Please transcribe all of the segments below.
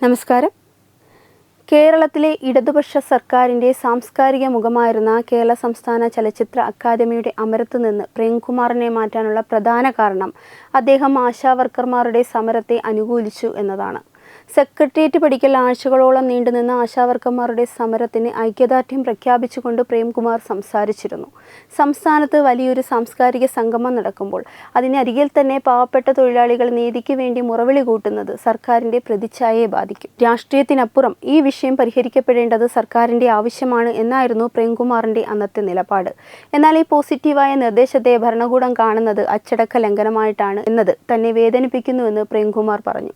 നമസ്കാരം. കേരളത്തിലെ ഇടതുപക്ഷ സർക്കാരിൻ്റെ സാംസ്കാരിക മുഖമായിരുന്ന കേരള സംസ്ഥാന ചലച്ചിത്ര അക്കാദമിയുടെ അമരത്ത് നിന്ന് പ്രേംകുമാറിനെ മാറ്റാനുള്ള പ്രധാന കാരണം അദ്ദേഹം ആശാവർക്കർമാരുടെ സമരത്തെ അനുകൂലിച്ചു എന്നതാണ്. സെക്രട്ടേറിയറ്റ് പടിക്കൽ ആഴ്ചകളോളം നീണ്ടുനിന്ന ആശാവർക്കർമാരുടെ സമരത്തിന് ഐക്യദാർഢ്യം പ്രഖ്യാപിച്ചുകൊണ്ട് പ്രേംകുമാർ സംസാരിച്ചിരുന്നു. സംസ്ഥാനത്ത് വലിയൊരു സാംസ്കാരിക സംഗമം നടക്കുമ്പോൾ അതിനരികിൽ തന്നെ പാവപ്പെട്ട തൊഴിലാളികൾ നീതിക്ക് വേണ്ടി മുറവിളി കൂട്ടുന്നത് സർക്കാരിൻ്റെ പ്രതിച്ഛായയെ ബാധിക്കും. രാഷ്ട്രീയത്തിനപ്പുറം ഈ വിഷയം പരിഹരിക്കപ്പെടേണ്ടത് സർക്കാരിൻ്റെ ആവശ്യമാണ് എന്നായിരുന്നു പ്രേംകുമാറിൻ്റെ അന്നത്തെ നിലപാട്. എന്നാൽ ഈ പോസിറ്റീവായ നിർദ്ദേശത്തെ ഭരണകൂടം കാണുന്നത് അച്ചടക്ക ലംഘനമായിട്ടാണ് എന്നത് തന്നെ വേദനിപ്പിക്കുന്നുവെന്ന് പ്രേംകുമാർ പറഞ്ഞു.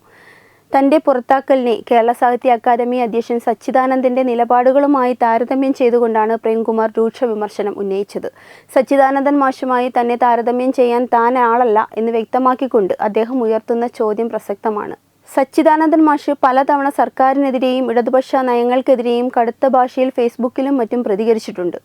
തൻ്റെ പുറത്താക്കലിനെ കേരള സാഹിത്യ അക്കാദമി അധ്യക്ഷൻ സച്ചിദാനന്ദൻ്റെ നിലപാടുകളുമായി താരതമ്യം ചെയ്തുകൊണ്ടാണ് പ്രേംകുമാർ രൂക്ഷ വിമർശനം ഉന്നയിച്ചത്. സച്ചിദാനന്ദൻ മാഷുമായി തന്നെ താരതമ്യം ചെയ്യാൻ താൻ ആളല്ല എന്ന് വ്യക്തമാക്കിക്കൊണ്ട് അദ്ദേഹം ഉയർത്തുന്ന ചോദ്യം പ്രസക്തമാണ്. സച്ചിദാനന്ദൻ മാഷ് പലതവണ സർക്കാരിനെതിരെയും ഇടതുപക്ഷ നയങ്ങൾക്കെതിരെയും കടുത്ത ഭാഷയിൽ ഫേസ്ബുക്കിലും മറ്റും പ്രതികരിച്ചിട്ടുണ്ട്.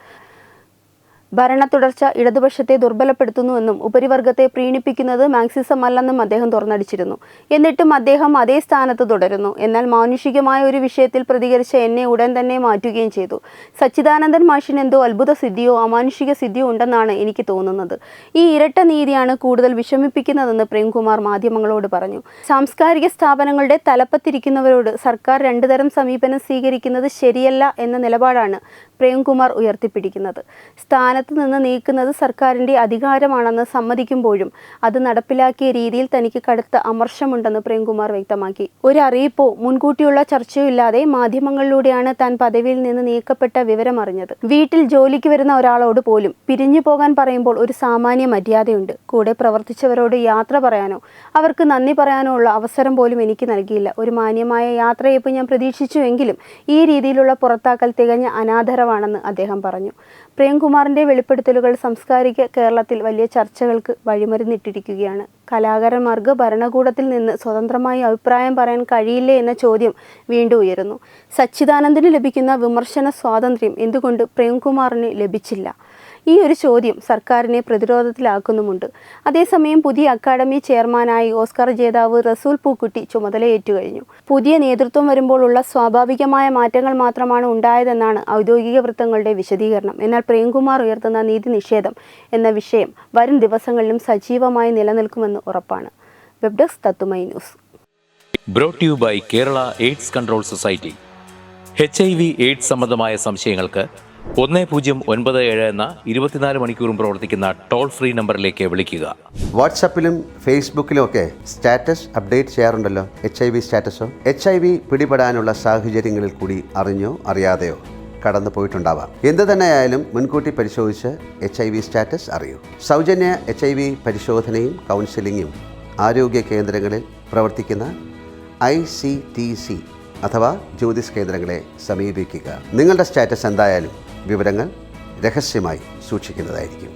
ഭരണ തുടർച്ച ഇടതുപക്ഷത്തെ ദുർബലപ്പെടുത്തുന്നുവെന്നും ഉപരിവർഗത്തെ പ്രീണിപ്പിക്കുന്നത് മാർക്സിസം അല്ലെന്നും അദ്ദേഹം തുറന്നടിച്ചിരുന്നു. എന്നിട്ടും അദ്ദേഹം അതേ സ്ഥാനത്ത് തുടരുന്നു. എന്നാൽ മാനുഷികമായ ഒരു വിഷയത്തിൽ പ്രതികരിച്ച എന്നെ ഉടൻ തന്നെ മാറ്റുകയും ചെയ്തു. സച്ചിദാനന്ദൻ മാഷിന് എന്തോ അത്ഭുത സിദ്ധിയോ അമാനുഷിക സിദ്ധിയോ ഉണ്ടെന്നാണ് എനിക്ക് തോന്നുന്നത്. ഈ ഇരട്ട നീതിയാണ് കൂടുതൽ വിഷമിപ്പിക്കുന്നതെന്ന് പ്രേംകുമാർ മാധ്യമങ്ങളോട് പറഞ്ഞു. സാംസ്കാരിക സ്ഥാപനങ്ങളുടെ തലപ്പത്തിരിക്കുന്നവരോട് സർക്കാർ രണ്ടു തരം സമീപനം സ്വീകരിക്കുന്നത് ശരിയല്ല എന്ന നിലപാടാണ് പ്രേംകുമാർ ഉയർത്തിപ്പിടിക്കുന്നത്. സ്ഥാനത്ത് നിന്ന് നീക്കുന്നത് സർക്കാരിൻ്റെ അധികാരമാണെന്ന് സമ്മതിക്കുമ്പോഴും അത് നടപ്പിലാക്കിയ രീതിയിൽ തനിക്ക് കടുത്ത അമർഷമുണ്ടെന്ന് പ്രേംകുമാർ വ്യക്തമാക്കി. ഒരു അറിയിപ്പോ മുൻകൂട്ടിയുള്ള ചർച്ചയോ ഇല്ലാതെ മാധ്യമങ്ങളിലൂടെയാണ് താൻ പദവിയിൽ നിന്ന് നീക്കപ്പെട്ട വിവരം അറിഞ്ഞത്. വീട്ടിൽ ജോലിക്ക് വരുന്ന ഒരാളോട് പോലും പിരിഞ്ഞു പോകാൻ പറയുമ്പോൾ ഒരു സാമാന്യ മര്യാദയുണ്ട്. കൂടെ പ്രവർത്തിച്ചവരോട് യാത്ര പറയാനോ അവർക്ക് നന്ദി പറയാനോ ഉള്ള അവസരം പോലും എനിക്ക് നൽകിയില്ല. ഒരു മാന്യമായ യാത്രയപ്പ് ഞാൻ പ്രതീക്ഷിച്ചുവെങ്കിലും ഈ രീതിയിലുള്ള പുറത്താക്കൽ തികഞ്ഞ അനാദരവാണെന്ന് അദ്ദേഹം പറഞ്ഞു. പ്രേംകുമാറിൻ്റെ വെളിപ്പെടുത്തലുകൾ സാംസ്കാരിക കേരളത്തിൽ വലിയ ചർച്ചകൾക്ക് വഴിമരുന്നിട്ടിരിക്കുകയാണ്. കലാകാരന്മാർക്ക് ഭരണകൂടത്തിൽ നിന്ന് സ്വതന്ത്രമായി അഭിപ്രായം പറയാൻ കഴിയില്ലേ എന്ന ചോദ്യം വീണ്ടും ഉയരുന്നു. സച്ചിദാനന്ദന് ലഭിക്കുന്ന വിമർശന സ്വാതന്ത്ര്യം എന്തുകൊണ്ട് പ്രേംകുമാറിന് ലഭിച്ചില്ല? ഈ ഒരു ചോദ്യം സർക്കാരിനെ പ്രതിരോധത്തിലാക്കുന്നുമുണ്ട്. അതേസമയം പുതിയ അക്കാദമി ചെയർമാനായി ഓസ്കാർ ജേതാവ് റസൂൽ പൂക്കുട്ടി ചുമതലയേറ്റു കഴിഞ്ഞു. പുതിയ നേതൃത്വം വരുമ്പോൾ ഉള്ള സ്വാഭാവികമായ മാറ്റങ്ങൾ മാത്രമാണ് ഉണ്ടായതെന്നാണ് ഔദ്യോഗിക വൃത്തങ്ങളുടെ വിശദീകരണം. എന്നാൽ പ്രേംകുമാർ ഉയർത്തുന്ന നീതി നിഷേധം എന്ന വിഷയം വരും ദിവസങ്ങളിലും സജീവമായി നിലനിൽക്കുമെന്ന് ഉറപ്പാണ്. വെബ് ഡെസ്ക് തത്തുമൈ news. Brought you by Kerala AIDS control society. HIV/AIDS സംബന്ധമായ സംശയങ്ങൾക്ക് 1097 എന്ന 24 മണിക്കൂറും പ്രവർത്തിക്കുന്ന ടോൾ ഫ്രീ നമ്പറിലേക്ക് വിളിക്കുക. വാട്സാപ്പിലും ഫേസ്ബുക്കിലും ഒക്കെ സ്റ്റാറ്റസ് അപ്ഡേറ്റ് ചെയ്യാറുണ്ടല്ലോ. HIV സ്റ്റാറ്റസോ HIV പിടിപെടാനുള്ള സാഹചര്യങ്ങളിൽ കൂടി അറിഞ്ഞോ അറിയാതെയോ കടന്നു പോയിട്ടുണ്ടാവാം. എന്ത് തന്നെയായാലും മുൻകൂട്ടി പരിശോധിച്ച് HIV സ്റ്റാറ്റസ് അറിയൂ. സൗജന്യ HIV പരിശോധനയും കൗൺസിലിങ്ങും ആരോഗ്യ കേന്ദ്രങ്ങളിൽ പ്രവർത്തിക്കുന്ന ICTC അഥവാ ജ്യോതിസ് കേന്ദ്രങ്ങളെ സമീപിക്കുക. നിങ്ങളുടെ സ്റ്റാറ്റസ് എന്തായാലും വിവരങ്ങൾ രഹസ്യമായി സൂക്ഷിക്കുന്നതായിരിക്കും.